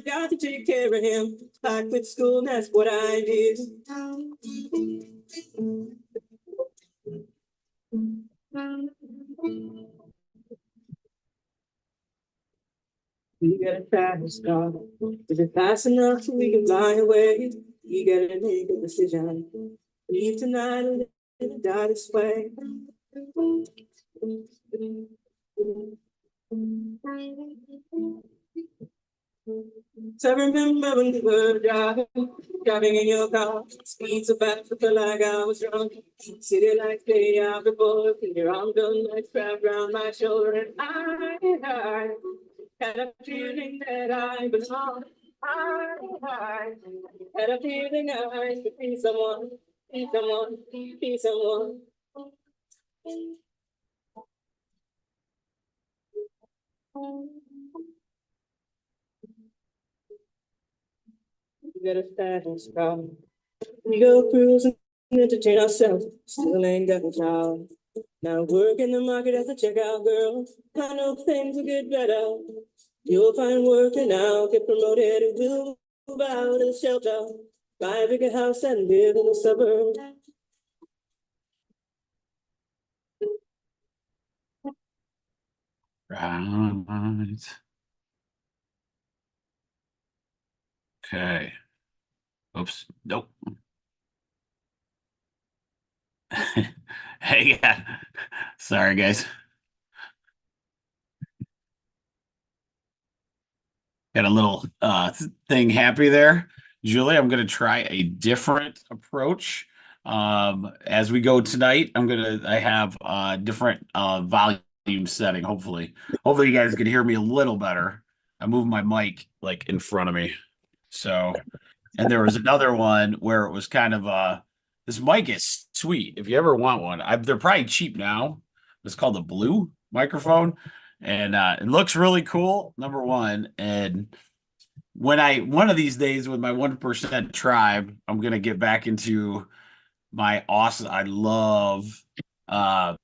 got to take care of him. I quit school, and that's what I did. You gotta fast car. Is it fast enough so we can fly away? You gotta make a decision. Leave tonight or live or die this way. So I remember when we were driving in your car, speed so fast, I felt like I was drunk. City lights fade out before, and your arm done like wrapped around my shoulder, and I had a feeling that I belonged. I had a feeling I could be someone, be someone, be someone. You gotta fast car. We go cruising, entertain ourselves. Still ain't got a job. Now work in the market as a checkout girl. I know things will get better. You'll find work and I'll get promoted and we'll move out of the shelter. Buy a bigger house and live in the suburbs. Right. Okay. Oops. Nope. Hey, yeah. Sorry, guys. Got a little thing happy there. Julie, I'm going to try a different approach. As we go tonight, I have a different volume setting, hopefully. Hopefully you guys can hear me a little better. I moved my mic like in front of me. So, and there was another one where it was kind of this mic is sweet. If you ever want one, they're probably cheap now. It's called the Blue microphone, and it looks really cool. Number one, and when I one of these days with my 1% tribe, I'm gonna get back into my awesome. I love uh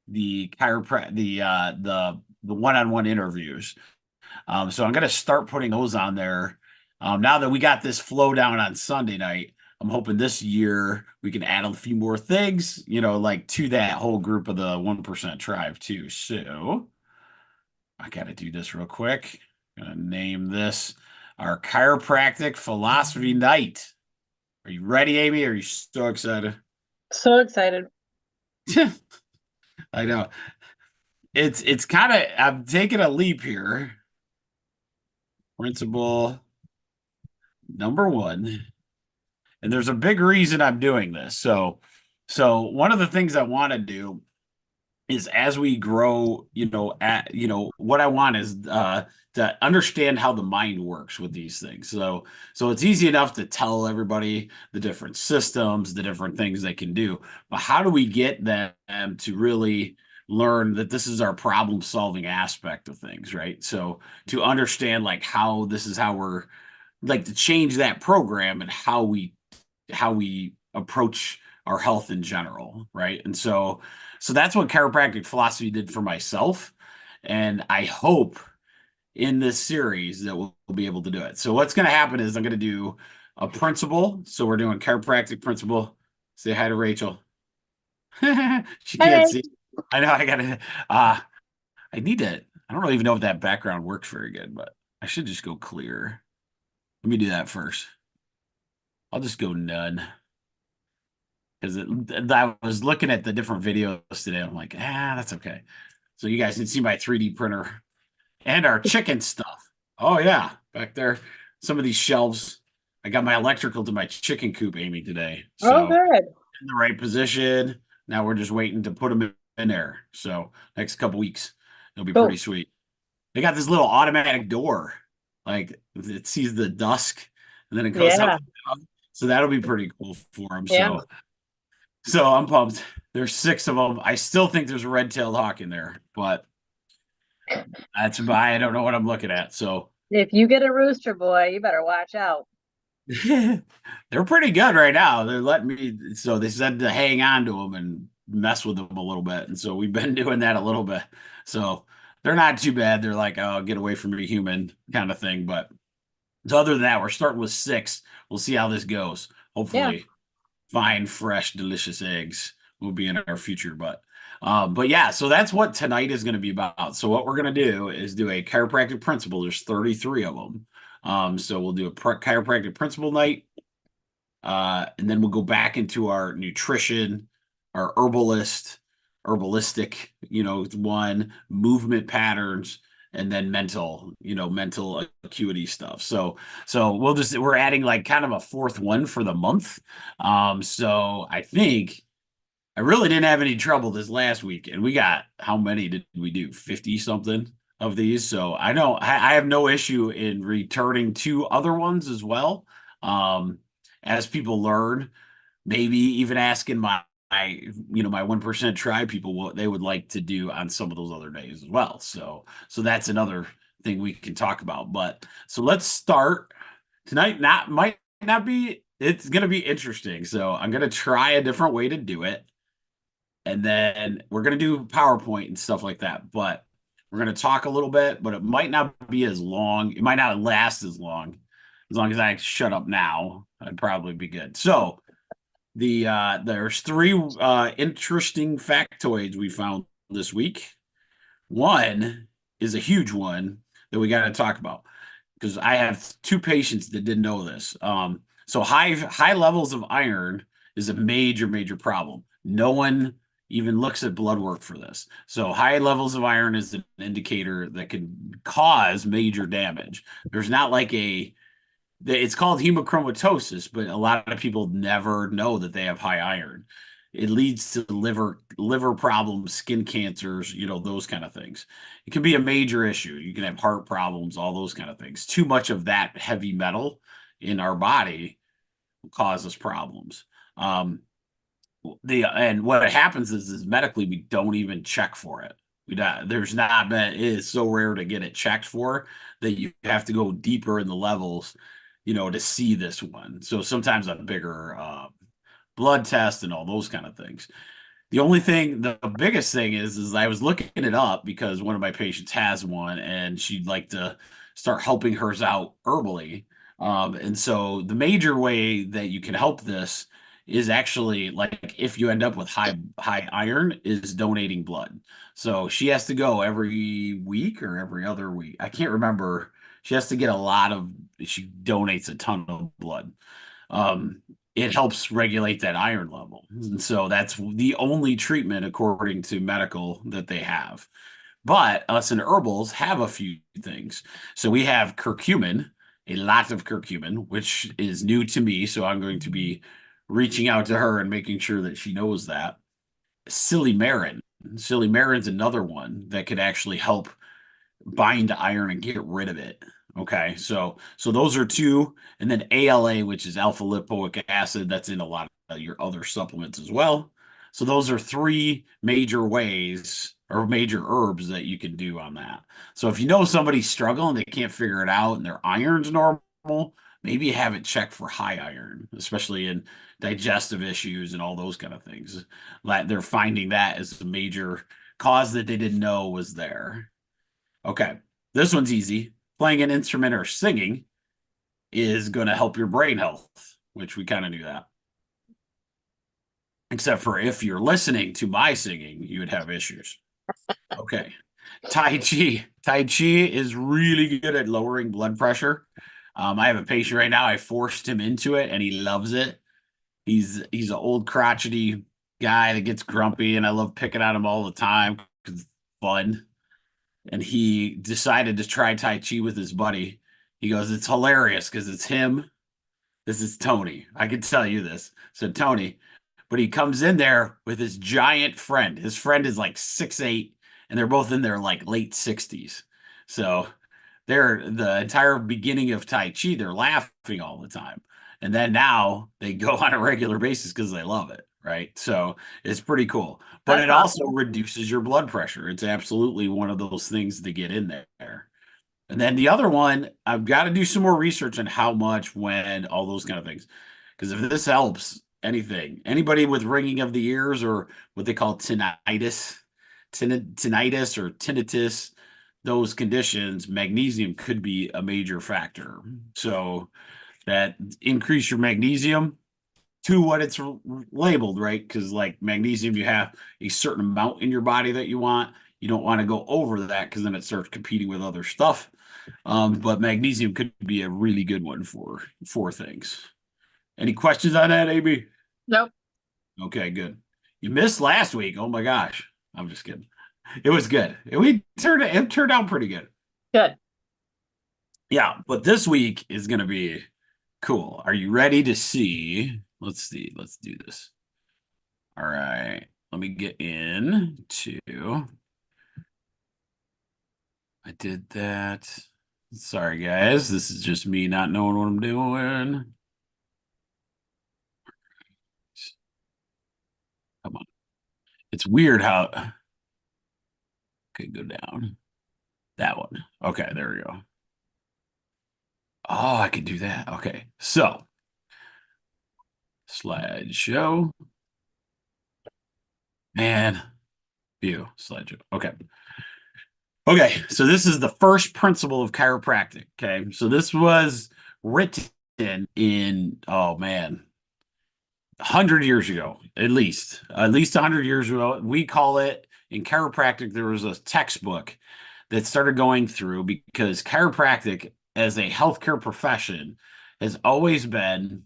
the chiropractic the one-on-one interviews. So I'm gonna start putting those on there. Now that we got this flow down on Sunday night, I'm hoping this year we can add a few more things, like to that whole group of the 1% tribe too. So I gotta do this real quick. I'm gonna name this our chiropractic philosophy night. Are you ready, Amy? Are you so excited? So excited. I know. It's kind of I'm taking a leap here. Principle number one. And there's a big reason I'm doing this. So one of the things I want to do is as we grow, what I want is to understand how the mind works with these things. So it's easy enough to tell everybody the different systems, the different things they can do, but how do we get them to really learn that this is our problem solving aspect of things, right? So to understand like how this is how we're like to change that program and how we approach our health in general, right? And so that's what chiropractic philosophy did for myself, and I hope in this series that we'll be able to do it. So what's going to happen is I'm going to do a principle. So we're doing chiropractic principle. Say hi to Rachel. She can't Hey. see. I know I gotta I need to I don't really even know if that background works very good, but I should just go clear. Let me do that first. I'll just go none. Because I was looking at the different videos today. I'm like, that's okay. So you guys can see my 3D printer and our chicken stuff. Oh yeah, back there. Some of these shelves. I got my electrical to my chicken coop, Amy, today. Oh, So good. in the right position. Now we're just waiting to put them in there. So next couple weeks, it'll be pretty Cool. sweet. They got this little automatic door. Like it sees the dusk and then it goes up Yeah. and down. So that'll be pretty cool for them. Yeah. So I'm pumped. There's six of them. I still think there's a red-tailed hawk in there, but I don't know what I'm looking at. So If you get a rooster boy, you better watch out. they're pretty good right now. They're letting me. So they said to hang on to them and mess with them a little bit, and so we've been doing that a little bit. So they're not too bad. They're like, oh, get away from me, human kind of thing. But so other than that, we're starting with 6. We'll see how this goes. Yeah. Hopefully, fine, fresh, delicious eggs will be in our future. But yeah, so that's what tonight is going to be about. So what we're going to do is do a chiropractic principle. There's 33 of them. So we'll do a chiropractic principle night. And then we'll go back into our nutrition, our herbalistic, one, movement patterns, and then mental acuity stuff. So we're adding like kind of a fourth one for the month. So I think I really didn't have any trouble this last week, and we got, how many did we do? 50 something of these. So I know I have no issue in returning 2 other ones as well. Um, as people learn, maybe even asking my 1% tribe people what they would like to do on some of those other days as well. So that's another thing we can talk about. But so let's start tonight. Might not be, it's gonna be interesting. So I'm gonna try a different way to do it. And then we're gonna do PowerPoint and stuff like that. But we're gonna talk a little bit, but it might not be as long. It might not last as long. As long as I shut up now, I'd probably be good. So there's 3 interesting factoids we found this week. One is a huge one that we got to talk about because I have 2 patients that didn't know this. So high levels of iron is a major problem. No one even looks at blood work for this. So high levels of iron is an indicator that can cause major damage. There's not like it's called hemochromatosis, but a lot of people never know that they have high iron. It leads to liver problems, skin cancers, those kind of things. It can be a major issue. You can have heart problems, all those kind of things. Too much of that heavy metal in our body causes problems. And what happens is medically we don't even check for it. There's not been, it is so rare to get it checked for that you have to go deeper in the levels, to see this one. So sometimes a bigger blood test and all those kind of things. The biggest thing is I was looking it up because one of my patients has one and she'd like to start helping hers out herbally. And so the major way that you can help this is actually like if you end up with high iron is donating blood. So she has to go every week or every other week. I can't remember. She has to get she donates a ton of blood. Um, it helps regulate that iron level. And so that's the only treatment according to medical that they have. But us and herbals have a few things. So we have curcumin, a lot of curcumin, which is new to me. So I'm going to be reaching out to her and making sure that she knows that. Silymarin. Silymarin's another one that could actually help bind to iron and get rid of it. Okay, so those are 2, and then ALA, which is alpha lipoic acid, that's in a lot of your other supplements as well. So those are 3 major ways or major herbs that you can do on that. So if you know somebody's struggling, they can't figure it out, and their iron's normal, maybe have it checked for high iron, especially in digestive issues and all those kind of things. Like they're finding that as a major cause that they didn't know was there. Okay, this one's easy. Playing an instrument or singing is going to help your brain health, which we kind of knew that. Except for if you're listening to my singing, you would have issues. Okay. Tai Chi. Tai Chi is really good at lowering blood pressure. I have a patient right now. I forced him into it and he loves it. He's an old crotchety guy that gets grumpy and I love picking on him all the time because it's fun. And he decided to try Tai Chi with his buddy. He goes, it's hilarious because it's him. This is Tony. I can tell you this. So Tony, but he comes in there with his giant friend. His friend is like 6'8", and they're both in their like late 60s. So they're the entire beginning of Tai Chi, they're laughing all the time. And then now they go on a regular basis because they love it, right? So it's pretty cool. But That's it also awesome. reduces your blood pressure. It's absolutely one of those things to get in there. And then the other one, I've got to do some more research on how much, when, all those kind of things. Because if this helps anybody with ringing of the ears or what they call tinnitus or tinnitus, those conditions, magnesium could be a major factor. So that increase your magnesium to what it's labeled, right? Because like magnesium, you have a certain amount in your body that you want. You don't want to go over that because then it starts competing with other stuff. But magnesium could be a really good one for things. Any questions on that, AB? Nope. Okay, good. You missed last week. Oh my gosh. I'm just kidding. It was good. It turned out pretty good. Good. Yeah, but this week is gonna be cool. Are you ready to see? Let's see. Let's do this. All right. Let me get in to. I did that. Sorry, guys. This is just me not knowing what I'm doing. Come on. It's weird how. Okay, go down. That one. Okay, there we go. Oh, I could do that. Okay. So, slideshow. Man, view slideshow. Okay. Okay, so this is the first principle of chiropractic. Okay, so this was written in, oh man, 100 years ago, at least 100 years ago. We call it in chiropractic, there was a textbook that started going through because chiropractic as a healthcare profession has always been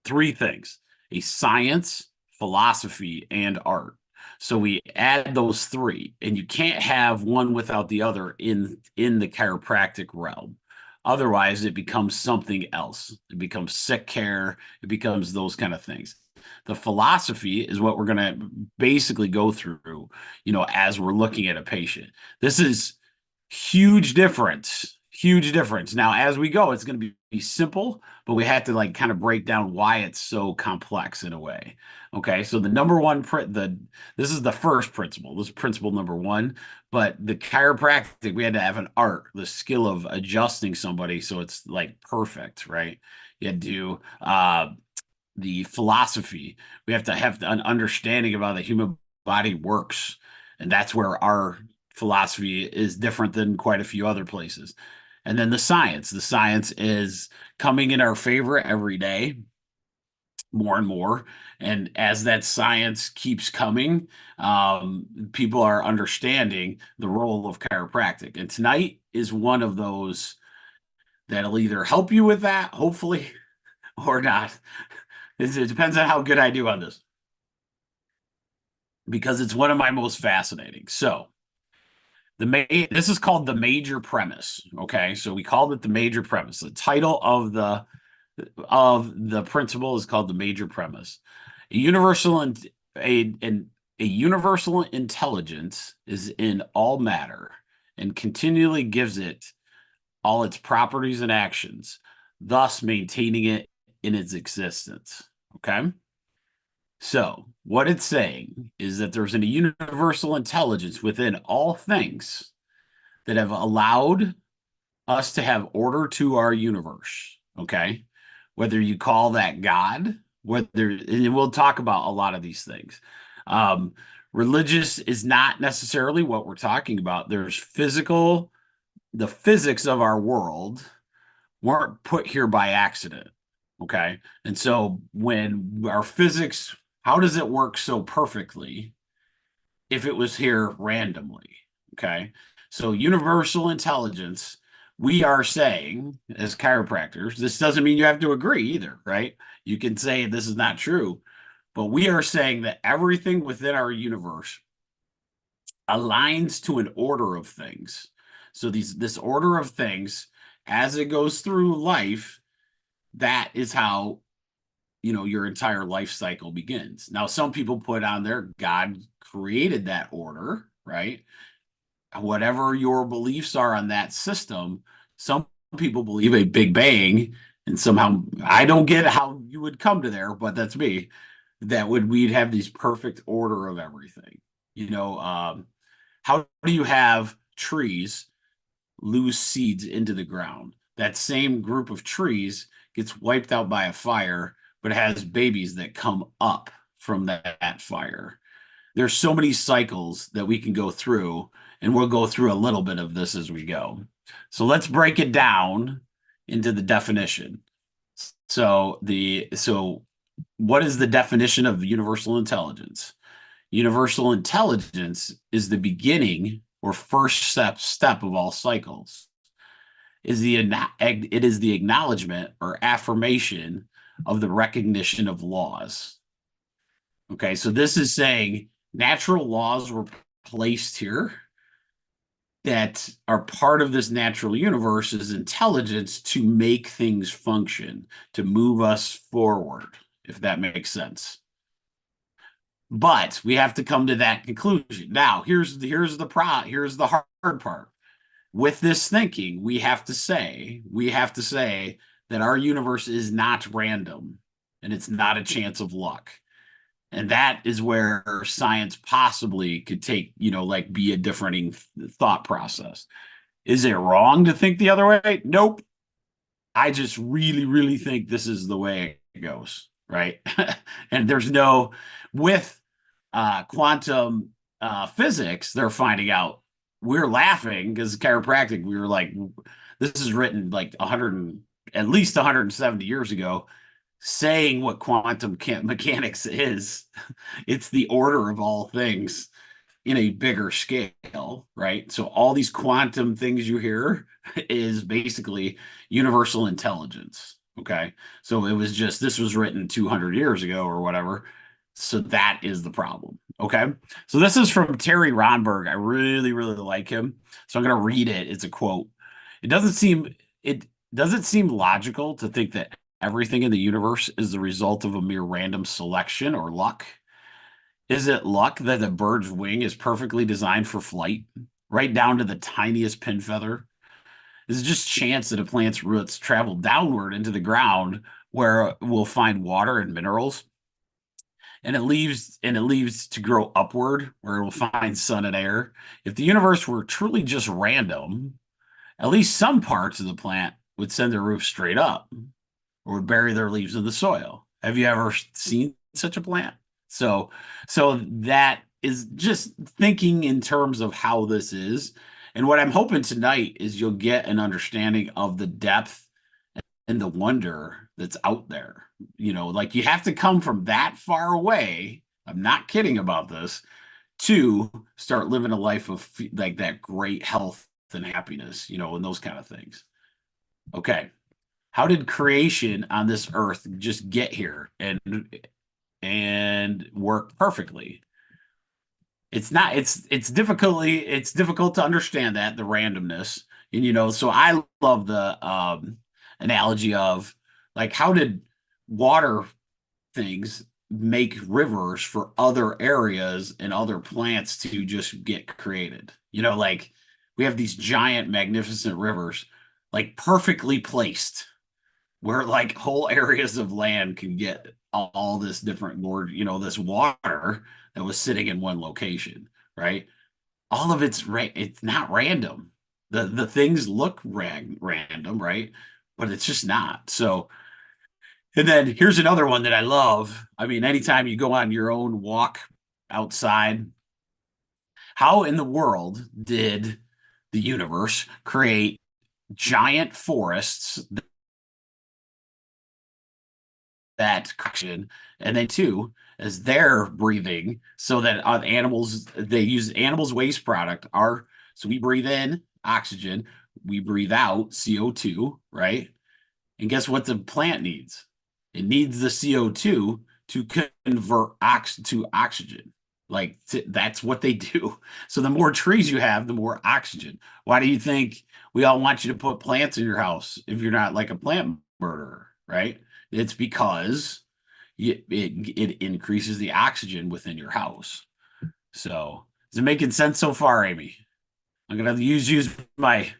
three things: a science, philosophy, and art. So we add those three, and you can't have one without the other in the chiropractic realm. Otherwise, it becomes something else. It becomes sick care. It becomes those kind of things. The philosophy is what we're going to basically go through, as we're looking at a patient. This is huge difference. Huge difference. Now, as we go, it's going to be simple, but we have to like kind of break down why it's so complex in a way. Okay, so the number one this is the first principle. This is principle number one. But the chiropractic, we had to have an art, the skill of adjusting somebody so it's like perfect, right? You had to do the philosophy. We have to have an understanding of how the human body works, and that's where our philosophy is different than quite a few other places. And then the science. The science is coming in our favor every day, more and more. And as that science keeps coming, people are understanding the role of chiropractic. And tonight is one of those that'll either help you with that, hopefully, or not. It depends on how good I do on this, because it's one of my most fascinating. So, this is called the major premise. Okay, so we called it the major premise. The title of the principle is called the major premise. A universal and a universal intelligence is in all matter and continually gives it all its properties and actions, thus maintaining it in its existence. Okay. So, what it's saying is that there's a universal intelligence within all things that have allowed us to have order to our universe. Okay. Whether you call that God, and we'll talk about a lot of these things. Religious is not necessarily what we're talking about. The physics of our world weren't put here by accident. Okay. And so when our physics, how does it work so perfectly if it was here randomly? Okay. So universal intelligence, we are saying as chiropractors, this doesn't mean you have to agree either, right? You can say this is not true, but we are saying that everything within our universe aligns to an order of things. So this order of things, as it goes through life, that is how your entire life cycle begins. Now, some people put on there God created that order, right? Whatever your beliefs are on that system, some people believe a big bang, and somehow I don't get how you would come to there, but that's me. We'd have these perfect order of everything. How do you have trees lose seeds into the ground? That same group of trees gets wiped out by a fire, but has babies that come up from that fire. There's so many cycles that we can go through, And we'll go through a little bit of this as we go. So let's break it down into the definition. So what is the definition of universal intelligence? Universal intelligence is the beginning or first step of all cycles. It is the acknowledgement or affirmation of the recognition of laws. Okay, so this is saying natural laws were placed here that are part of this natural universe is intelligence to make things function, to move us forward, if that makes sense. But we have to come to that conclusion. Now, here's the hard part. With this thinking, we have to say that our universe is not random and it's not a chance of luck. And that is where science possibly could take, like be a differing thought process. Is it wrong to think the other way? Nope. I just really, really think this is the way it goes, right? And there's no, with quantum physics, they're finding out. We're laughing because chiropractic, we were like, this is written like at least 170 years ago, saying what quantum mechanics is. It's the order of all things in a bigger scale, right? So all these quantum things you hear is basically universal intelligence. Okay. So this was written 200 years ago or whatever. So that is the problem. Okay. So this is from Terry Ronberg. I really, really like him. So I'm going to read it. It's a quote. It doesn't seem logical to think that everything in the universe is the result of a mere random selection or luck. Is it luck that a bird's wing is perfectly designed for flight, right down to the tiniest pin feather? Is it just chance that a plant's roots travel downward into the ground where we'll find water and minerals? And it leaves to grow upward where it will find sun and air. If the universe were truly just random, at least some parts of the plant would send their roots straight up or would bury their leaves in the soil. Have you ever seen such a plant? So that is just thinking in terms of how this is. And what I'm hoping tonight is you'll get an understanding of the depth and the wonder that's out there. Like you have to come from that far away. I'm not kidding about this to start living a life of like that great health and happiness, and those kind of things. Okay. How did creation on this earth just get here and work perfectly? It's not, it's difficult to understand that, the randomness. And so I love the analogy of like how did water things make rivers for other areas and other plants to just get created? Like we have these giant magnificent rivers like perfectly placed where like whole areas of land can get all this different this water that was sitting in one location, right? All of it's not random. The things look random, right? But it's just not. So, and then here's another one that I love. I mean, anytime you go on your own walk outside, how in the world did the universe create giant forests that correction, and then two, as they're breathing, so that they use animals waste product, so we breathe in oxygen, we breathe out CO2, right? And guess what the plant needs? It needs the CO2 to convert to oxygen. That's what they do. So the more trees you have, the more oxygen. Why do you think we all want you to put plants in your house if you're not like a plant murderer, right? It's because it increases the oxygen within your house. So is it making sense so far, Amy? I'm gonna use my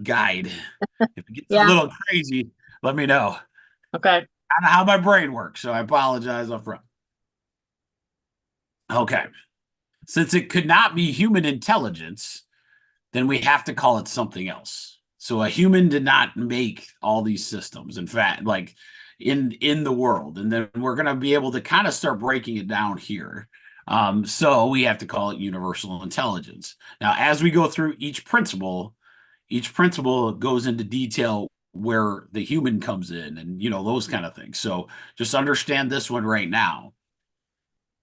guide. If it gets a little crazy, let me know. Okay. I don't know how my brain works, so I apologize up front. Okay. Since it could not be human intelligence, then we have to call it something else. So a human did not make all these systems. In fact, like in the world. And then we're going to be able to kind of start breaking it down here. So we have to call it universal intelligence. Now, as we go through each principle goes into detail where the human comes in and, those kind of things. So just understand this one right now.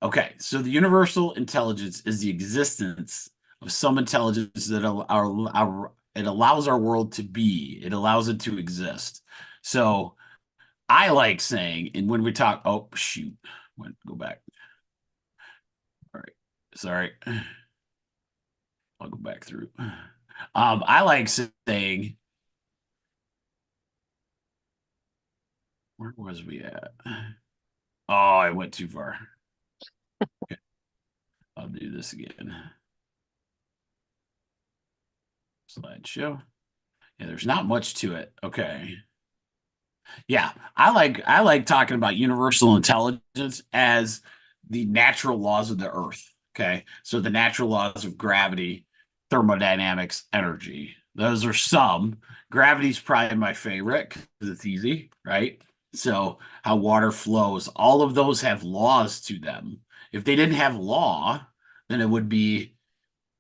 Okay, so the universal intelligence is the existence of some intelligence that it allows our world to be. It allows it to exist. So I like saying, and when we talk, oh shoot, go back. All right, sorry. I'll go back through. I like saying, where was we at? Oh, I went too far. Okay, I'll do this again. Slideshow. Yeah, there's not much to it. Okay. Yeah, I like talking about universal intelligence as the natural laws of the earth. Okay. So the natural laws of gravity, thermodynamics, energy. Those are some. Gravity's probably my favorite because it's easy, right? So how water flows, all of those have laws to them. If they didn't have law, then it would be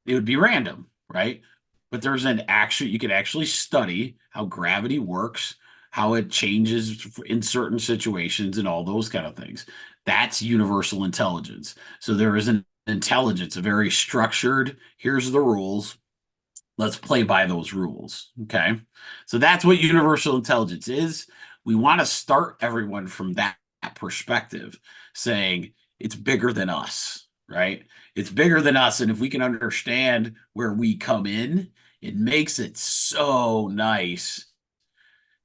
random, right? But there's an actual, you can actually study how gravity works, how it changes in certain situations, and all those kind of things. That's universal intelligence. So there is an intelligence, a very structured, here's the rules. Let's play by those rules. Okay. So that's what universal intelligence is. We want to start everyone from that perspective, saying it's bigger than us, right? It's bigger than us. And if we can understand where we come in, it makes it so nice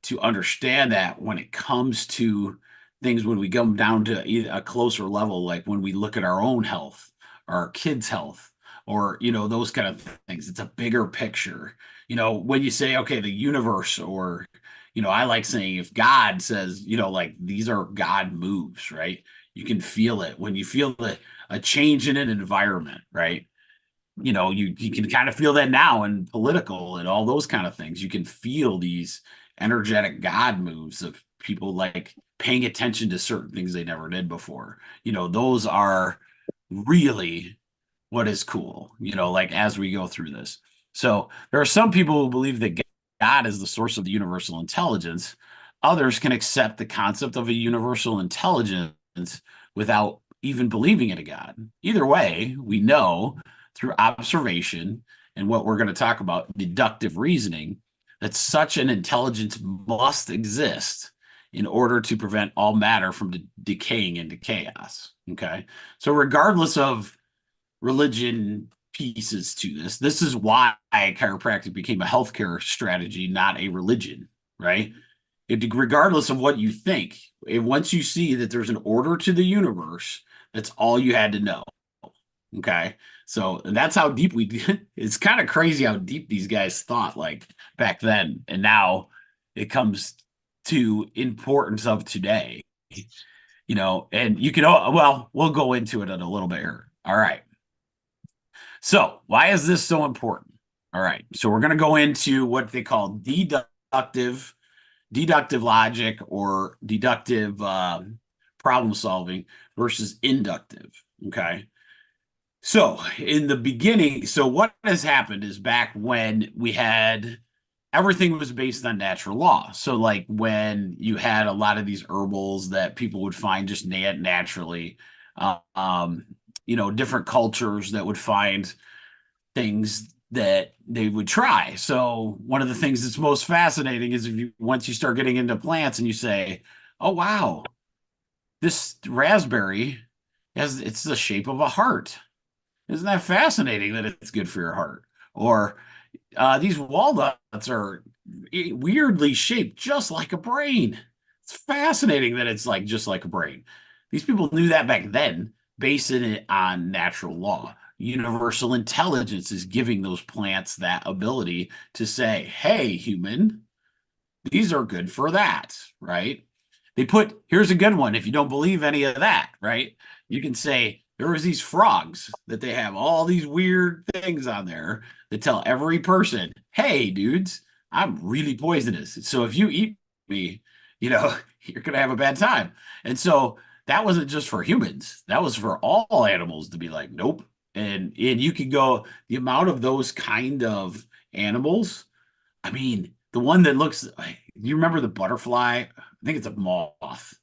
to understand that when it comes to things, when we come down to a closer level, like when we look at our own health, our kids' health, or those kind of things. It's a bigger picture. When you say, okay, the universe, or I like saying, if God says, like, these are God moves, right? You can feel it when you feel a change in an environment, right? You can kind of feel that now in political and all those kind of things. You can feel these energetic God moves of people like paying attention to certain things they never did before. Those are really what is cool, like as we go through this. So there are some people who believe that God is the source of the universal intelligence. Others can accept the concept of a universal intelligence without even believing in a God. Either way, we know through observation and what we're going to talk about, deductive reasoning, that such an intelligence must exist in order to prevent all matter from decaying into chaos. Okay. So, regardless of religion pieces to this is why chiropractic became a healthcare strategy, not a religion, right? Regardless of what you think, once you see that there's an order to the universe, that's all you had to know. Okay. So that's how deep it's kind of crazy how deep these guys thought like back then. And now it comes to importance of today, and you can, well, we'll go into it in a little bit here. All right. So why is this so important? All right. So we're going to go into what they call deductive logic, or deductive problem solving versus inductive. Okay. So in the beginning, so what has happened is back when we had everything was based on natural law. So like when you had a lot of these herbals that people would find just naturally, uh, um, different cultures that would find things that they would try. So one of the things that's most fascinating is once you start getting into plants and you say, "Oh wow, this raspberry it's the shape of a heart. Isn't that fascinating that it's good for your heart?" Or these walnuts are weirdly shaped just like a brain. It's fascinating that it's like just like a brain. These people knew that back then, basing it on natural law. Universal intelligence is giving those plants that ability to say, hey, human, these are good for that, right? Here's a good one. If you don't believe any of that, right? You can say, there was these frogs that they have all these weird things on there that tell every person, hey, dudes, I'm really poisonous. So if you eat me, you're going to have a bad time. And so that wasn't just for humans. That was for all animals to be like, nope. And you could go the amount of those kind of animals. I mean, the one that looks, you remember the butterfly? I think it's a moth.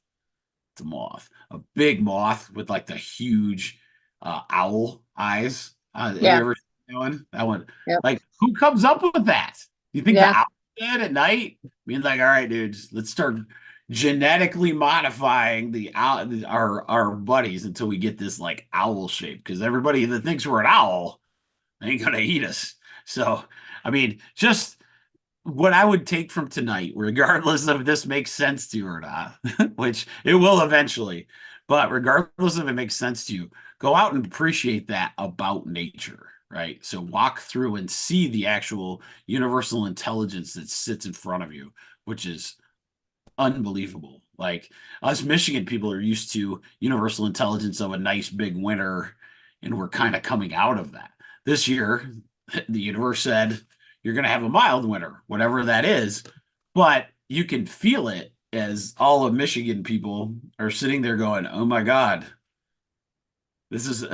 It's a moth, a big moth with like the huge owl eyes. Have you Yeah. ever seen that one? That one, Yep. like, who comes up with that? You think the Yeah. owl did at night? Being like, all right, dudes, let's start genetically modifying our buddies until we get this like owl shape. Because everybody that thinks we're an owl ain't gonna eat us. So, I mean, just what I would take from tonight, regardless of this makes sense to you or not, which it will eventually, but regardless if it makes sense to you, go out and appreciate that about nature, right? So walk through and see the actual universal intelligence that sits in front of you, which is unbelievable. Like us Michigan people are used to universal intelligence of a nice big winter, and we're kind of coming out of that. This year, the universe said you're going to have a mild winter, whatever that is, but you can feel it as all of Michigan people are sitting there going, "Oh my God, this is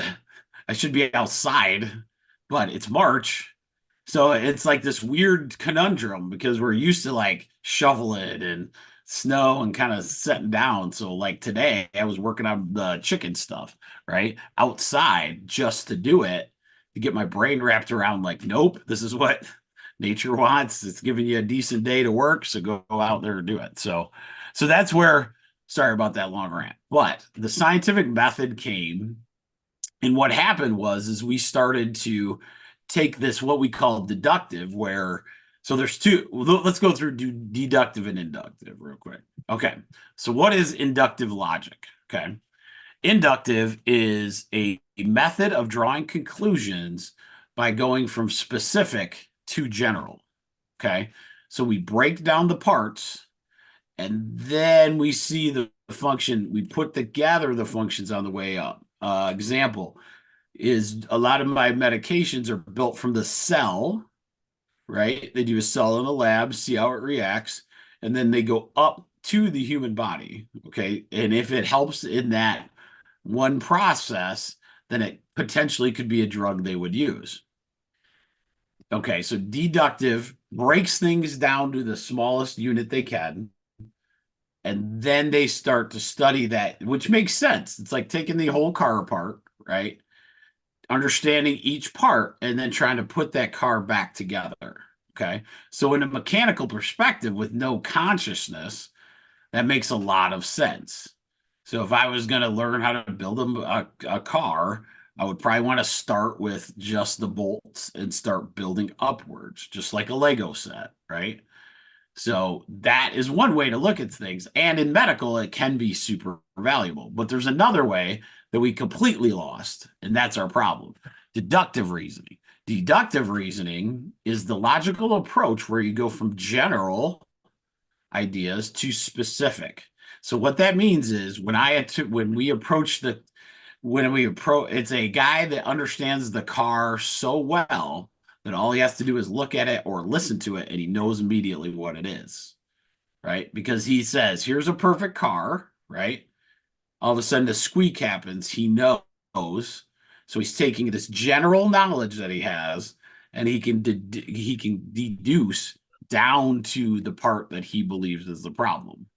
I should be outside, but it's March." So it's like this weird conundrum because we're used to like shoveling and snow and kind of setting down. So like today I was working on the chicken stuff, right? Outside just to do it, to get my brain wrapped around like, nope, this is what nature wants. It's giving you a decent day to work, so go out there and do it. So that's where, sorry about that long rant, but the scientific method came, and what happened was is we started to take this what we call deductive, where so there's two. Let's go through deductive and inductive real quick. Okay. So what is inductive logic? Okay. Inductive is a method of drawing conclusions by going from specific to general. Okay. So we break down the parts and then we see the function, we put together the functions on the way up. Example is a lot of my medications are built from the cell, right? They do a cell in the lab, see how it reacts, and then they go up to the human body. Okay. And if it helps in that one process, then it potentially could be a drug they would use. Okay. So deductive breaks things down to the smallest unit they can. And then they start to study that, which makes sense. It's like taking the whole car apart, right? Understanding each part and then trying to put that car back together. Okay. So, in a mechanical perspective with no consciousness, that makes a lot of sense. So, if I was going to learn how to build a car, I would probably want to start with just the bolts and start building upwards, just like a Lego set, right? So that is one way to look at things. And in medical, it can be super valuable. But there's another way that we completely lost, and that's our problem. Deductive reasoning. Deductive reasoning is the logical approach where you go from general ideas to specific. So what that means is when we approach, it's a guy that understands the car so well that all he has to do is look at it or listen to it and he knows immediately what it is, right? Because he says, here's a perfect car, right? All of a sudden, the squeak happens. He knows. So he's taking this general knowledge that he has and he can deduce down to the part that he believes is the problem.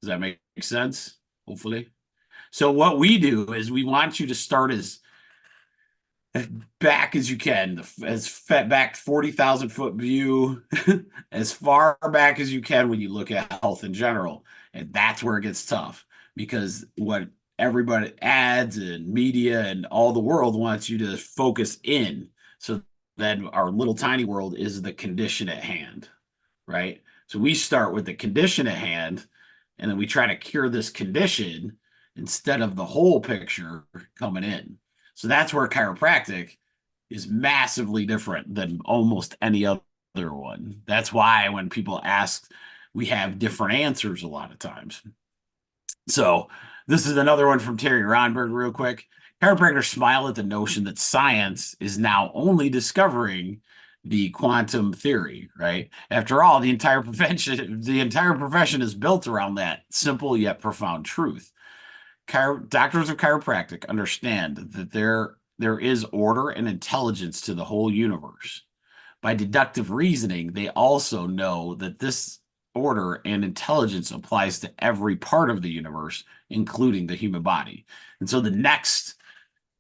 Does that make sense? Hopefully. So what we do is we want you to start as back as you can, as back 40,000 foot view, as far back as you can when you look at health in general. And that's where it gets tough because what everybody ads and media and all the world wants you to focus in. So then our little tiny world is the condition at hand, right? So we start with the condition at hand and then we try to cure this condition instead of the whole picture coming in. So that's where chiropractic is massively different than almost any other one. That's why when people ask, we have different answers a lot of times. So this is another one from Terry Ronberg, real quick. Chiropractors smile at the notion that science is now only discovering the quantum theory, right? After all, the entire profession is built around that simple yet profound truth. doctors of chiropractic understand that there is order and intelligence to the whole universe. By deductive reasoning, they also know that this order and intelligence applies to every part of the universe, including the human body. And so the next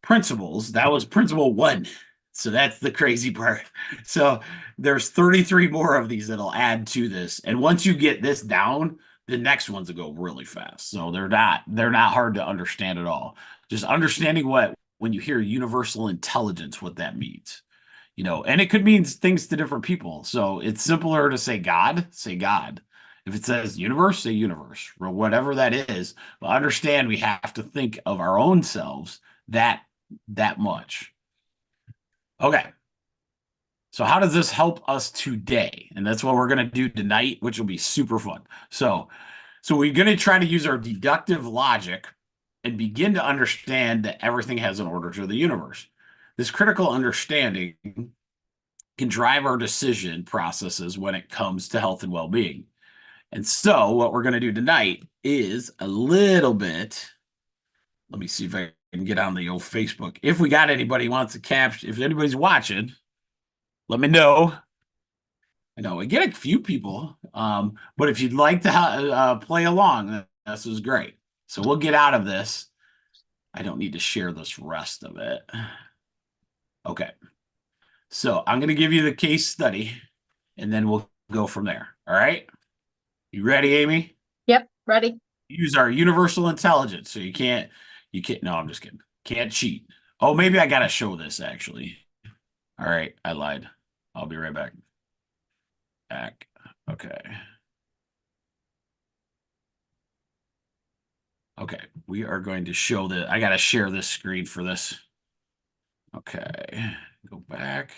principles, that was principle one. So that's the crazy part. So there's 33 more of these that'll add to this. And once you get this down, the next ones will go really fast. So they're not hard to understand at all. Just understanding what when you hear universal intelligence, what that means. And it could mean things to different people. So it's simpler to say God, say God. If it says universe, say universe, or whatever that is. But understand we have to think of our own selves that much. Okay. So how does this help us today? And that's what we're going to do tonight, which will be super fun. So we're going to try to use our deductive logic and begin to understand that everything has an order to the universe. This critical understanding can drive our decision processes when it comes to health and well-being. And so what we're going to do tonight is a little bit. Let me see if I can get on the old Facebook. If we got anybody who wants to capture, if anybody's watching, let me know. I know we get a few people, but if you'd like to play along, this is great. So we'll get out of this. I don't need to share this rest of it. Okay. So I'm going to give you the case study, and then we'll go from there. All right? You ready, Amy? Yep, ready. Use our universal intelligence. So you can't, no, I'm just kidding. Can't cheat. Oh, maybe I got to show this actually. All right. I lied. I'll be right back. Okay. Okay. We are going to show that. I got to share this screen for this. Okay. Go back.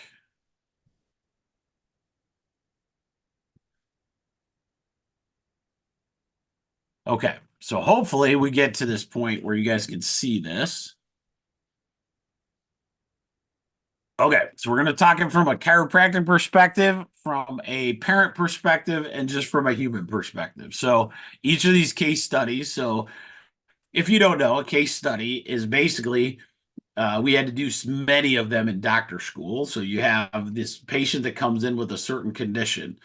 Okay. So hopefully we get to this point where you guys can see this. Okay, so we're going to talk it from a chiropractic perspective, from a parent perspective, and just from a human perspective. So each of these case studies, so if you don't know, a case study is basically we had to do many of them in doctor school. So you have this patient that comes in with a certain condition.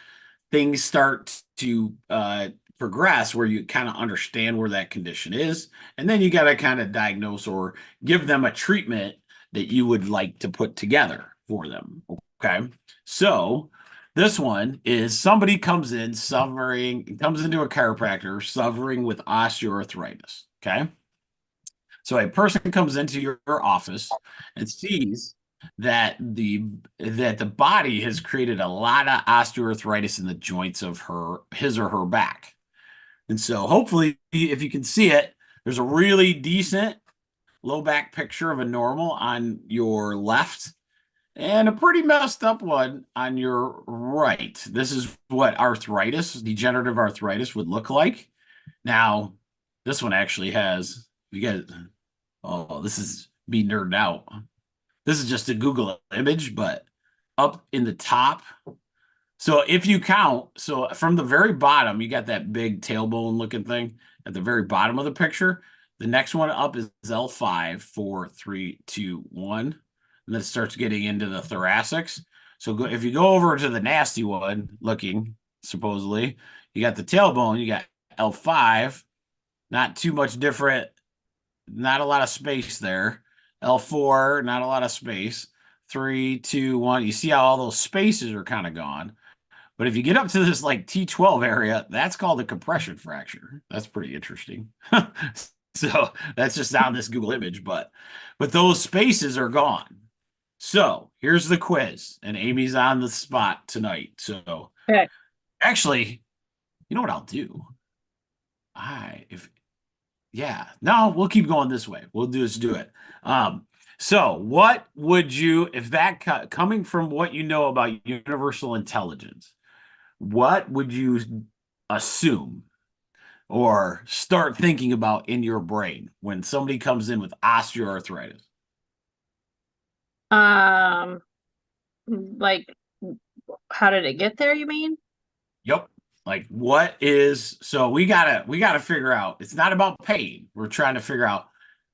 Things start to progress where you kind of understand where that condition is. And then you got to kind of diagnose or give them a treatment that you would like to put together for them. Okay. So this one is somebody comes into a chiropractor suffering with osteoarthritis. Okay. So a person comes into your office and sees that the body has created a lot of osteoarthritis in the joints of his or her back. And so hopefully if you can see it, there's a really decent low back picture of a normal on your left and a pretty messed up one on your right. This is what degenerative arthritis would look like. Now, this one actually has, you guys, oh, this is me nerding out. This is just a Google image, but up in the top. So if you count, so from the very bottom, you got that big tailbone looking thing at the very bottom of the picture. The next one up is L5, 4, 3, 2, 1. And then it starts getting into the thoracics. So if you go over to the nasty one looking, supposedly, you got the tailbone, you got L5, not too much different, not a lot of space there. L4, not a lot of space. 3, 2, 1. You see how all those spaces are kind of gone. But if you get up to this like T12 area, that's called a compression fracture. That's pretty interesting. So that's just on this Google image, but those spaces are gone. So here's the quiz, and Amy's on the spot tonight. So Okay. actually, you know what I'll do? No, we'll keep going this way. We'll do it. So what would you, if that coming from what you know about universal intelligence, what would you assume or start thinking about in your brain when somebody comes in with osteoarthritis? Like, how did it get there, you mean? Yep. Like so we gotta figure out, it's not about pain. We're trying to figure out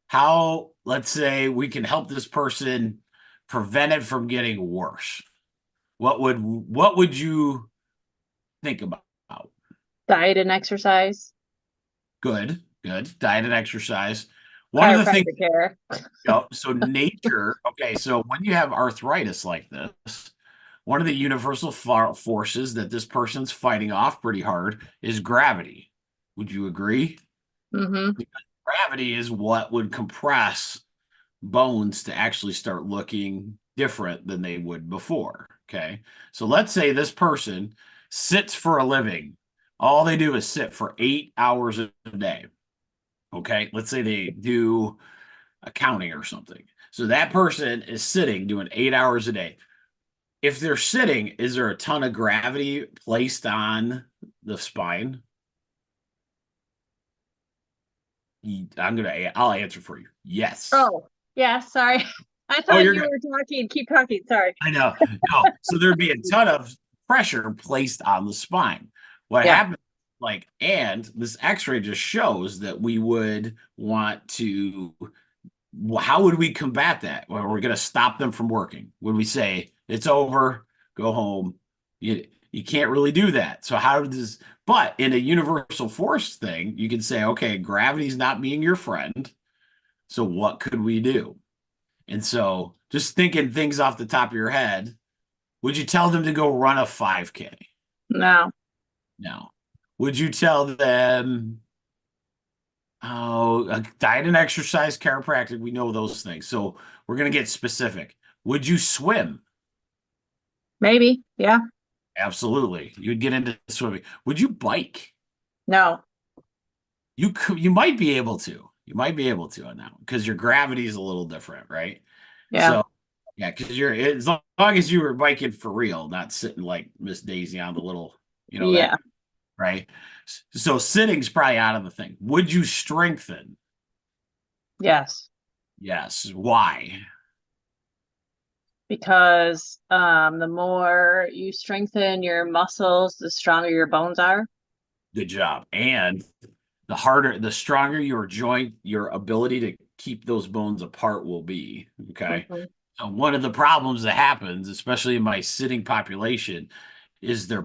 how, let's say, we can help this person prevent it from getting worse. What would you think about? Diet and exercise, Good, good. Diet and exercise. One of the things, chiropractic care. so nature, okay, so when you have arthritis like this, one of the universal forces that this person's fighting off pretty hard is gravity. Would you agree? Mm-hmm. Because gravity is what would compress bones to actually start looking different than they would before. Okay. So let's say this person sits for a living. All they do is sit for 8 hours a day. Okay. Let's say they do accounting or something. So that person is sitting doing 8 hours a day. If they're sitting, is there a ton of gravity placed on the spine? I'll answer for you. Yes. Oh, yeah, sorry. I Oh, thought you're you good. were talking. Keep talking. Sorry. I know. No. So there'd be a ton of pressure placed on the spine. What Yeah. happens, and this x-ray just shows that we would want to, how would we combat that? Well, we're going to stop them from working. When we say it's over, go home, you can't really do that. So but in a universal force thing, you can say, okay, gravity's not being your friend. So what could we do? And so just thinking things off the top of your head, would you tell them to go run a 5K? No. No. Would you tell them, diet and exercise, chiropractic? We know those things. So we're going to get specific. Would you swim? Maybe. Yeah. Absolutely. You'd get into swimming. Would you bike? No. You might be able to. You might be able to on that one because your gravity is a little different, right? Yeah. So yeah, because you're, as long as you were biking for real, not sitting like Miss Daisy on the little, that, Yeah. right? So sitting's probably out of the thing. Would you strengthen? Yes. Yes. Why? Because the more you strengthen your muscles, the stronger your bones are. Good job. And the stronger your joint, your ability to keep those bones apart will be. Okay. Mhm. So one of the problems that happens, especially in my sitting population, is their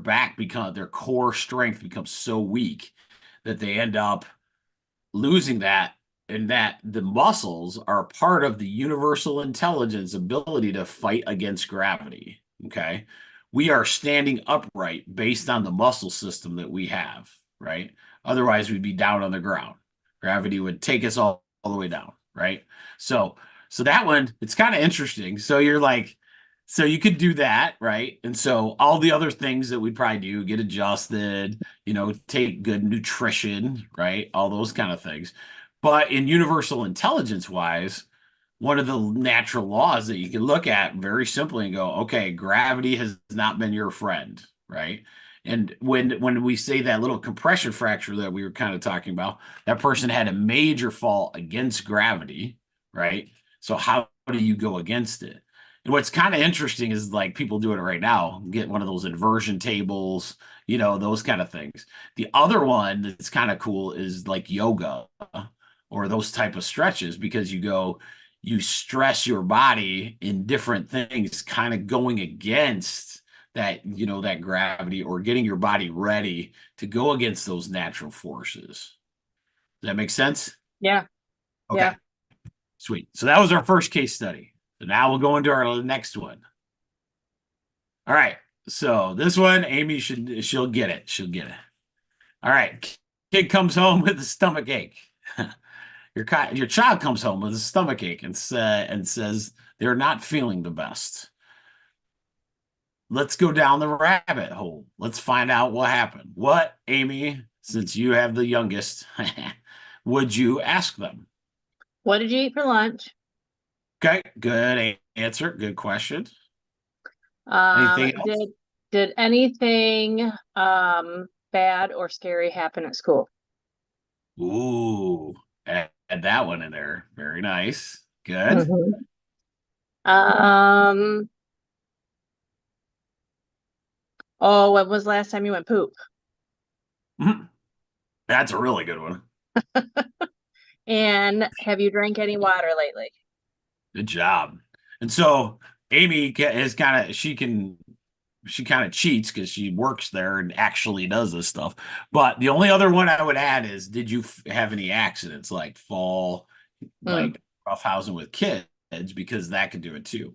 core strength becomes so weak that they end up losing that, and that the muscles are part of the universal intelligence ability to fight against gravity. Okay. We are standing upright based on the muscle system that we have, right? Otherwise, we'd be down on the ground. Gravity would take us all the way down, right? So, so that one, it's kind of interesting. So you're like, so you could do that, right? And so all the other things that we'd probably do, get adjusted, take good nutrition, right? All those kind of things. But in universal intelligence wise, one of the natural laws that you can look at very simply and go, okay, gravity has not been your friend, right? And when we say that little compression fracture that we were kind of talking about, that person had a major fall against gravity, right? So how do you go against it? And what's kind of interesting is like people doing it right now, get one of those inversion tables, those kind of things. The other one that's kind of cool is like yoga or those type of stretches because you stress your body in different things, kind of going against that gravity or getting your body ready to go against those natural forces. Does that make sense? Yeah. Okay, Yeah. sweet. So that was our first case study. So now we'll go into our next one. All right. So this one, Amy she'll get it. She'll get it. All right. Kid comes home with a stomach ache. Your child comes home with a stomach ache and says they're not feeling the best. Let's go down the rabbit hole. Let's find out what happened. What, Amy, since you have the youngest, would you ask them? What did you eat for lunch? Okay, good answer. Good question. Um, Anything else? did anything bad or scary happen at school? Ooh, add that one in there. Very nice. Good. Mhm. Um, oh, when was the last time you went poop? Mhm. That's a really good one. And have you drank any water lately? Good job. And so Amy is kind of she kind of cheats because she works there and actually does this stuff. But the only other one I would add is, did you have any accidents like fall, Mm, like roughhousing with kids? Because that could do it too.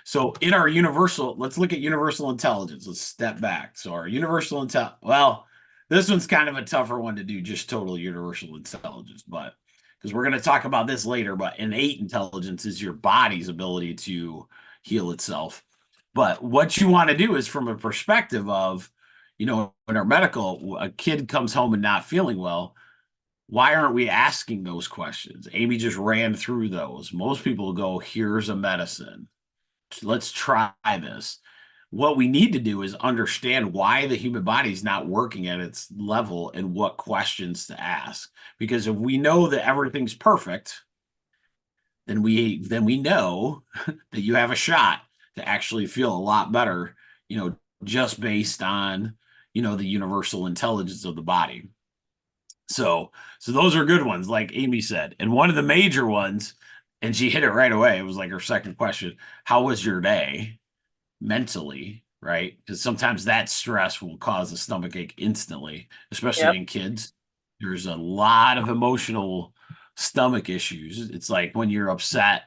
So in our universal, let's look at universal intelligence. Let's step back. So our universal intel, well, this one's kind of a tougher one to do, just total universal intelligence, but because we're going to talk about this later, but innate intelligence is your body's ability to heal itself. But what you want to do is from a perspective of, in our medical, a kid comes home and not feeling well. Why aren't we asking those questions? Amy just ran through those. Most people go, here's a medicine. Let's try this. What we need to do is understand why the human body is not working at its level and what questions to ask. Because if we know that everything's perfect, then we know that you have a shot to actually feel a lot better, just based on, the universal intelligence of the body. So those are good ones, like Amy said. And one of the major ones, and she hit it right away. It was like her second question. How was your day mentally? Right? Because sometimes that stress will cause a stomach ache instantly, especially yep. in kids. There's a lot of emotional stomach issues. It's like when you're upset,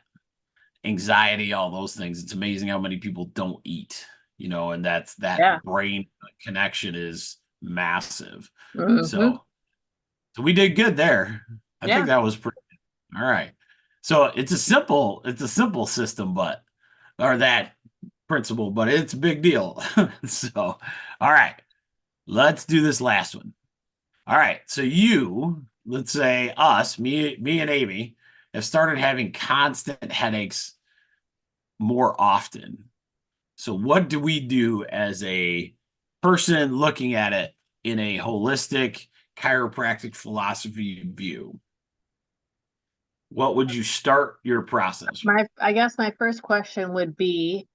anxiety, all those things. It's amazing how many people don't eat, and Yeah. that brain connection is massive. Hmm. So we did good there. I think Yeah. that was pretty all right. So it's a simple system, or that principle, but it's a big deal. So, all right, let's do this last one. All right. So let's say me and Amy have started having constant headaches more often. So what do we do as a person looking at it in a holistic chiropractic philosophy view? What would you start your process with? I guess my first question would be,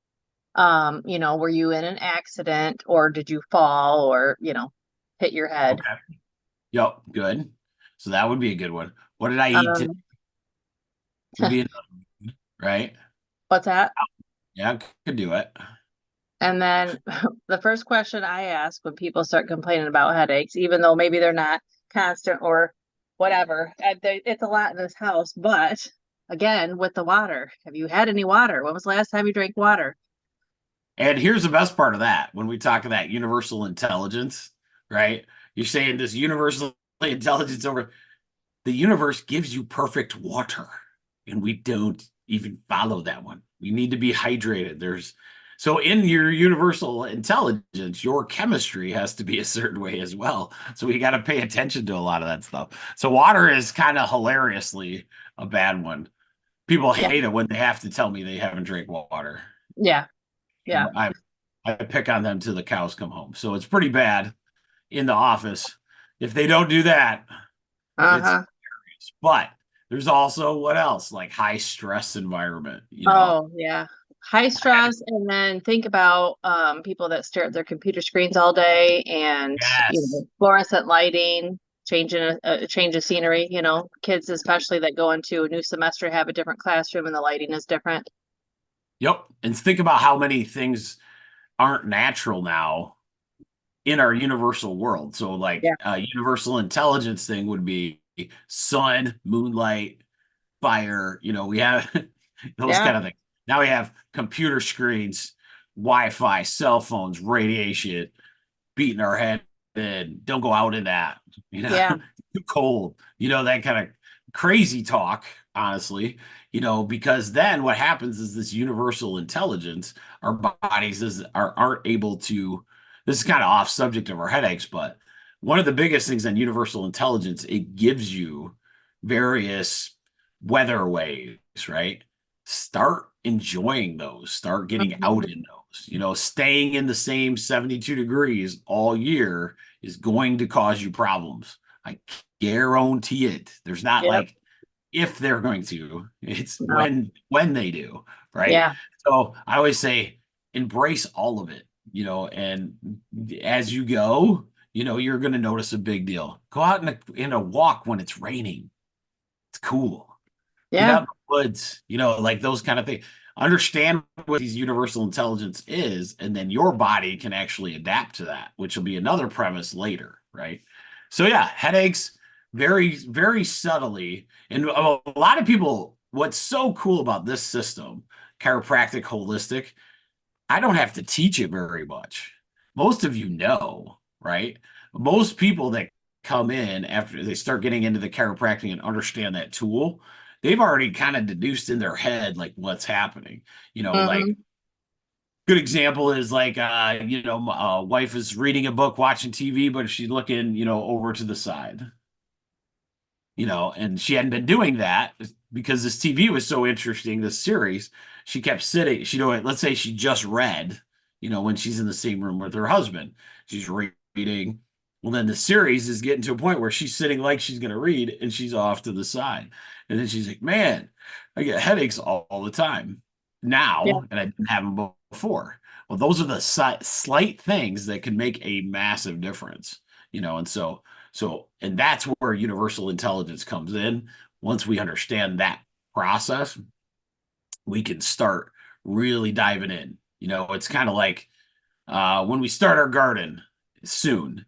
were you in an accident or did you fall or, hit your head? Okay. Yep. Good. So that would be a good one. What did I eat today? Um, Would be another, right? what's that? Yeah, could do it. And then the first question I ask when people start complaining about headaches, even though maybe they're not constant or whatever, it's a lot in this house, but again, with the water, have you had any water? When was the last time you drank water? And here's the best part of that when we talk of that universal intelligence, right? You're saying this universal intelligence over the universe gives you perfect water, and we don't even follow that one. We need to be hydrated. So in your universal intelligence, your chemistry has to be a certain way as well. So we got to pay attention to a lot of that stuff. So water is kind of hilariously a bad one. People Yeah. hate it when they have to tell me they haven't drank water. Yeah. Yeah. I I pick on them till the cows come home. So it's pretty bad in the office. If they don't do that, it's Uh-huh. but there's also what else? Like high stress environment. Oh, yeah. High stress, and then think about people that stare at their computer screens all day and, Yes. fluorescent lighting, changing a change of scenery, kids especially that go into a new semester have a different classroom and the lighting is different. Yep. And think about how many things aren't natural now in our universal world. So like Yeah. a universal intelligence thing would be sun, moonlight, fire, we have those Yeah. kind of things. Now we have computer screens, Wi-Fi, cell phones, radiation, beating our head in. Don't go out in that, Yeah. too cold, that kind of crazy talk, honestly, because then what happens is this universal intelligence, our bodies aren't able to, this is kind of off subject of our headaches, but one of the biggest things on universal intelligence, it gives you various weather waves, right? Start enjoying those, start getting out Mhm. in those. Staying in the same 72 degrees all year is going to cause you problems. I guarantee it. There's not Yep. like if they're going to, it's No. when they do, right? Yeah. So I always say embrace all of it, and as you go, you're going to notice a big deal. Go out in a walk when it's raining. It's cool. Get Yeah. out in the woods, like those kind of things. Understand what these universal intelligence is, and then your body can actually adapt to that, which will be another premise later, right? So yeah, headaches very, very subtly. And a lot of people, what's so cool about this system, chiropractic holistic, I don't have to teach it very much. Most of you know, right? Most people that come in after they start getting into the chiropractic and understand that tool, they've already kind of deduced in their head like what's happening. Like Hmm. good example is like wife is reading a book, watching TV, but she's looking, over to the side, and she hadn't been doing that because this TV was so interesting, this series. She kept sitting, let's say she just read, when she's in the same room with her husband, she's reading. Well, then the series is getting to a point where she's sitting like she's going to read and she's off to the side. And then she's like, man, I get headaches all the time Yeah. now, and I didn't have them before. Well, those are the slight things that can make a massive difference, and and that's where universal intelligence comes in. Once we understand that process, we can start really diving in. It's kind of like when we start our garden soon,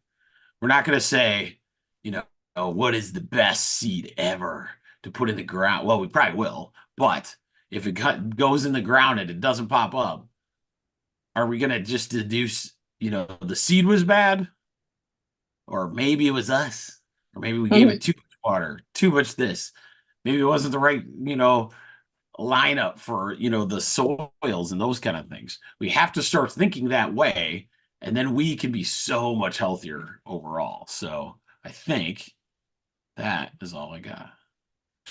we're not going to say, you know, oh, what is the best seed ever to put in the ground? Well, we probably will, but if it goes in the ground and it doesn't pop up, are we going to just deduce, the seed was bad? Or maybe it was us, or maybe we gave Mhm. it too much water, too much this. Maybe it wasn't the right, lineup for, the soils and those kind of things. We have to start thinking that way, and then we can be so much healthier overall. So I think that is all I got.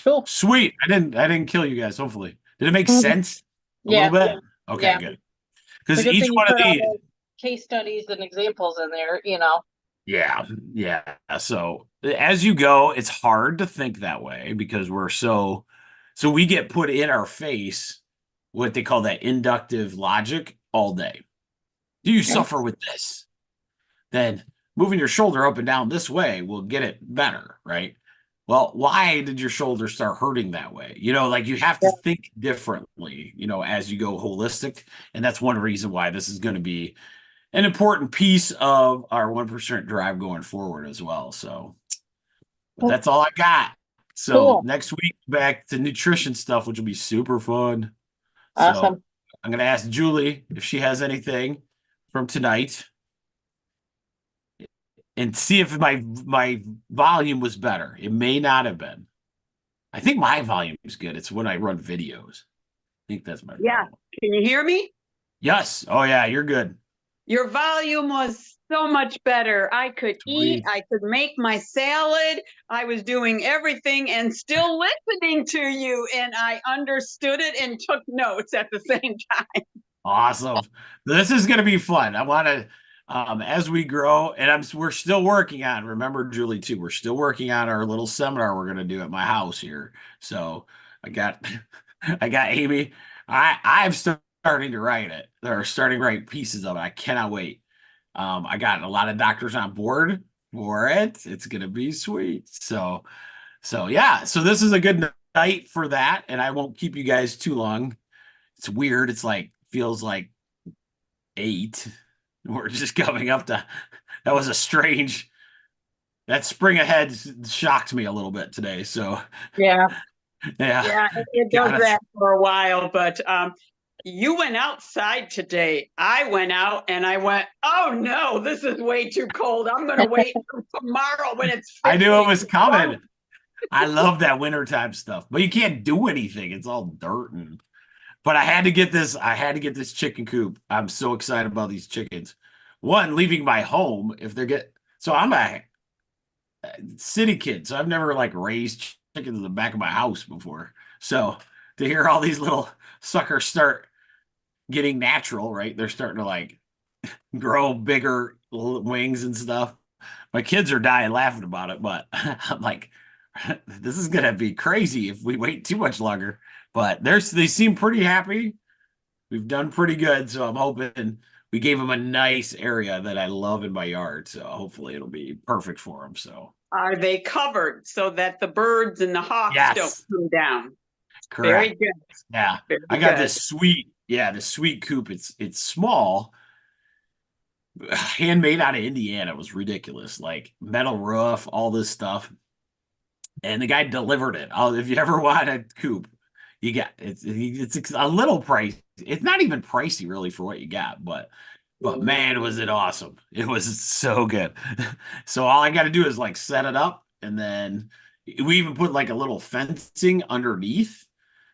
Cool. Sweet. I didn't kill you guys, hopefully. Did it make Mhm. sense a little Yeah. bit? Okay, Yeah. good. It's a Because good each thing you one of put all these, those case studies and examples in there, yeah, yeah. So as you go, it's hard to think that way because so we get put in our face what they call that inductive logic all day. Do you Yeah. suffer with this? Then moving your shoulder up and down this way will get it better, right? Well, why did your shoulder start hurting that way? Like you have to Yeah. think differently, as you go holistic. And that's one reason why this is going to be an important piece of our 1% drive going forward as well. So, but Cool. that's all I got. So Cool. next week back to nutrition stuff, which will be super fun. So Awesome. I'm gonna ask Julie if she has anything from tonight and see if my volume was better. It may not have been. I think my volume is good. It's when I run videos. I think that's my Yeah. problem. Can you hear me? Yes. Oh yeah, you're good. Your volume was so much better. I could eat, Sweet. I could make my salad. I was doing everything and still listening to you. And I understood it and took notes at the same time. Awesome. This is going to be fun. I want to, as we grow, and we're still working on, remember, Julie, too, we're still working on our little seminar we're going to do at my house here. So I got, I got Amy. I'm starting to write it. They're starting to write pieces of it. I cannot wait. I got a lot of doctors on board for it. It's going to be sweet. So yeah. So this is a good night for that, and I won't keep you guys too long. It's weird. It's like feels like 8. We're just coming up to that was a strange that spring ahead shocked me a little bit today. So Yeah. yeah, Yeah, it does got us. that for a while. But you went outside today. I went out and I went, oh no, this is way too cold. I'm going to wait until tomorrow when it's I 50. knew it was coming. I love that wintertime stuff, but you can't do anything. It's all dirt but I had to get this chicken coop. I'm so excited about these chickens. One, leaving my home if they're so I'm a city kid, so I've never like raised chickens in the back of my house before. So to hear all these little suckers start getting natural, right? They're starting to like grow bigger wings and stuff. My kids are dying laughing about it, but I'm like, this is gonna be crazy if we wait too much longer. But they seem pretty happy. We've done pretty good, so I'm hoping we gave them a nice area that I love in my yard. So hopefully it'll be perfect for them. So Are they covered so that the birds and the hawks don't yes, come down? Very correct. good. Yeah. Very I got good. this sweet coop. It's small, handmade out of Indiana. It was ridiculous. Like metal roof, all this stuff. And the guy delivered it. Oh, if you ever want a coop, you got it's a little price. It's not even pricey really for what you got, but man, was it awesome. It was so good. So all I got to do is like set it up, and then we even put like a little fencing underneath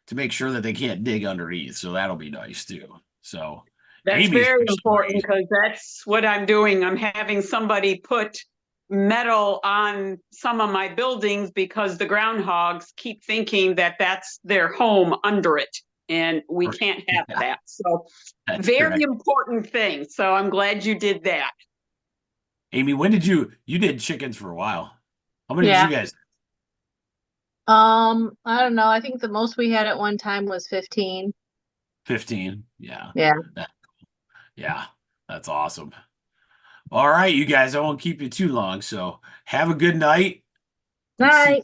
to make sure that they can't dig underneath. So that'll be nice too. So That's Amy's very actually important great. because that's what I'm doing. I'm having somebody put metal on some of my buildings because the groundhogs keep thinking that that's their home under it. And we can't have Yeah, that. So that's very correct. important thing. So I'm glad you did that. Amy, when did you did chickens for a while? How many did Yeah. you guys? I don't know. I think the most we had at one time was 15. 15. Yeah. Yeah. That- yeah. That's awesome. All right, you guys, I won't keep you too long. So have a good night and see Night.